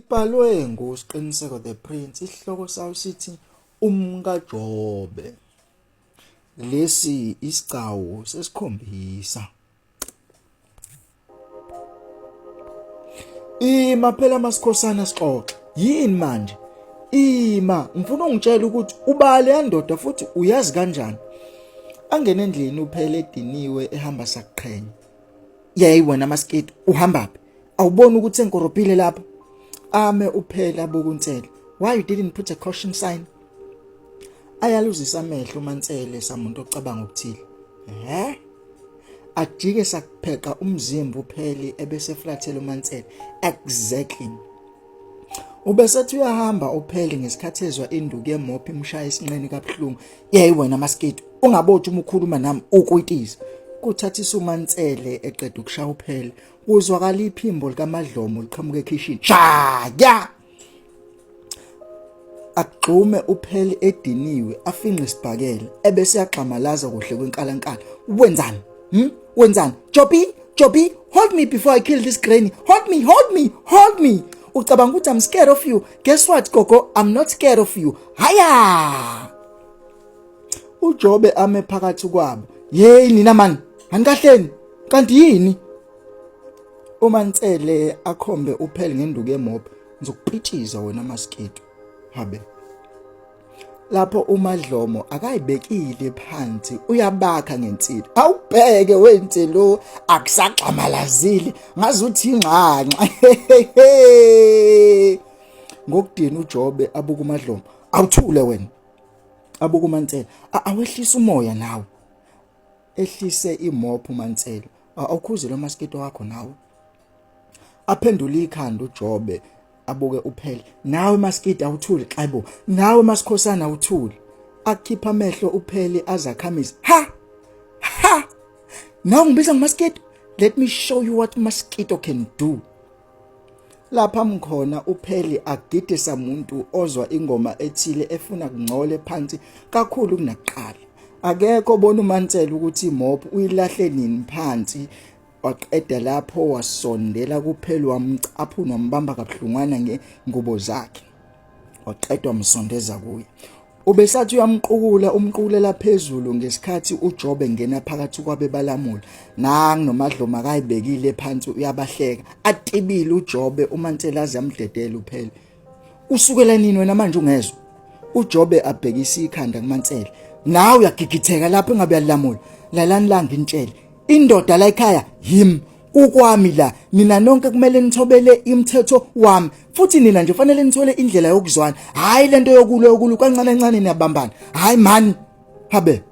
Sibhalwe nguSiqiniseko the Prince, isihloko sawo sithi umkaJobe. Lesi isigcawu sesikhombisa. Ima phela masikhosana sixoxe. Yini manje? Ima, ngifuna ungitshela ukuthi ubale yandoda futhi uyazi kanjani. Angena endlini uphele ediniwe ehamba sakuqhenya. Yey wena maskiti, uhambaphi? Awuboni ukuthi senkorobhile lapha? Ame uphela abuka uNtsele. Why you didn't put a caution sign? Ayaluzisa amehlo uMaNtsele samuntu ocabanga ukuthile. Ajike sakupheka umzimba upheli ebese flathela uMaNtsele. Exactly. Ubesethi uyahamba upheli ngesikhathi ezwa induku yemophi imshaya isinqeni kabuhlungu. Yey wena maskiti, ungabothi uma ukhuluma nami ukwitiza. Kuthathisa uMaNtsele eqeda ukushaya upheli. Kuzwakala iphimbo likaMadlomo liqhamuka ekitchen. Shaya! Agxume upheli ediniwe afinqe isibhakela ebese yaxamalaza kuhle kwenkalankala. Wenzani? Wenzani? Jobi, hold me before I kill this granny. Hold me. Ucabanga ukuthi I'm scared of you. Guess what, Gogo? I'm not scared of you. Haya! uJobe ame phakathi kwabo. Hey nina man, anikahleni. Kanti yini? uMaNtsele akhombe upheli ngenduku yemob. Ngizokupithiza wena maskito. Habe. Lapho uMadlomo akayibekile phansi uyabakha ngensini. Awubheke wenze lo akusaxamalazile ngazuthi ingxanxa. Ngokudina uJobe abuka uMadlomo. Awuthule wena. Abuka uMaNtsele. Awehlisa umoya nawe. Ehlise imopho uMaNtsele. Awukhuze lo maskito wakho nawe. Aphendula ikhanda uJobe. Abuke upheli. Nawe maskiti awuthuli xaybo. Nawe masikhosana awuthuli. Akhipha amehlo upheli azakhamisa. Ha! Nawe ngibiza ngamaskito. Let me show you what mosquito can do. Lapha mkhona upheli agidisa umuntu ozwa ingoma ethile efuna kungcole phansi kakhulu kunakuqala. Akekho obona uMaNtsele ukuthi imopho uyilahle nini phansi. Waqeda lapho wasondela kupheli wamcaphuna wambamba kabuhlungwana ngengubo zakhe. Waqedwa umsondeza kuye. Ubesathi uyamqukula umqukulela phezulu ngesikhathi uJobe ngena phakathi kwabe balamula. Nangi noMadlomo akayibekile phansi uyabahleka. Atibile uJobe uMaNtsele azamdedela upheli. Usukela nini wena manje ungezwe? uJobe abhekisa ikhanda kuMaNtsele. Nawe uyagigitheka lapho engabe yalamula. Lalani la ngintshele. Indoda la ekhaya him ukwami la nina nonke kumele nithobele imithetho wami futhi nina nje fanele nithole indlela yokuzwana hayi lento yokulu kancane niyabambana hayi man habe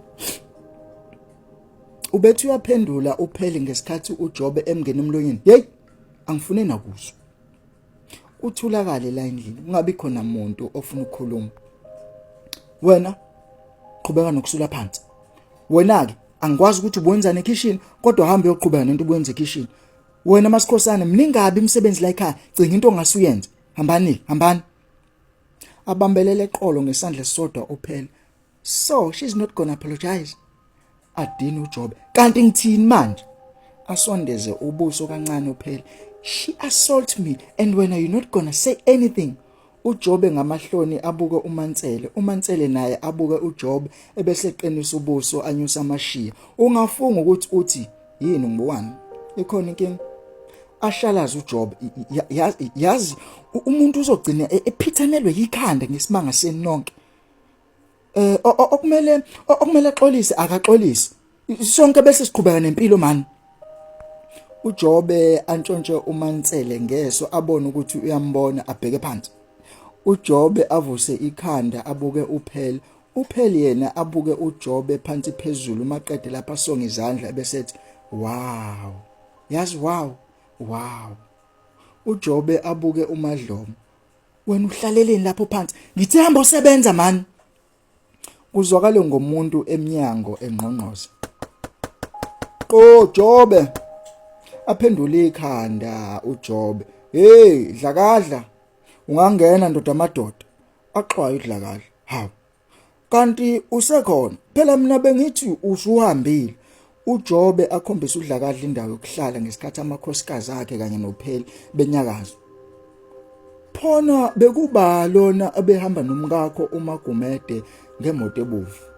ubethu uyaphendula upheli ngesikhathi uJobe emngena emlonyeni hey angifune nakuzwa uthulakale la endlini ungabi khona umuntu ofuna ukukhuluma wena qhubeka nokusula phansi wena ke angikwazi ukuthi ubonzane ekitchen kodwa hamba uyoqhubeka nento ubuyenza ekitchen wena masikhosana mningabi imisebenzi la ekhaya cinga into ongasuyenza hambani abambelele eqolo ngesandla sisodwa uphela so she's not gonna apologize adini uJobe kanti ngithini manje asondeze ubuso kancane uphela she assault me and when are you not gonna say anything uJobe ngamahloni abuke uMaNtsele naye abuke uJobe ebese eqinisa ubuso anyusa amashiya ungafunga ukuthi uthi yini ngibukani ikhona inkinga ashalaza uJobe yazi umuntu uzogcina ephithanelwe yikhanda ngesimanga senonke okumele axolise akaxolise sonke bese siqhubeka nempilo man uJobe antshontshe uMaNtsele ngeso abone ukuthi uyambona abheke phansi uJobe avuse ikhanda abuke upheli yena abuke uJobe phansi phezulu maqede lapha songa izandla besethi wow yazi wow uJobe abuke uMadlomo wena uhlaleleni lapho phansi ngithi hamba usebenza man kuzwakale ngomuntu eminyango engqongqoza Jobe aphendula ikhanda uJobe hey dlakadla ungangena ndoda amadoda axwaye udlakadla hawu kanti usekhona phela mina bengithi usuhambile uJobe akhombisa udlakadla indawo yokuhlala ngesikhathi amakhosikazi akhe kanye nopheli benyakazo khona bekuba lona abehamba nomkakho uMagumede ngemoto ebovu.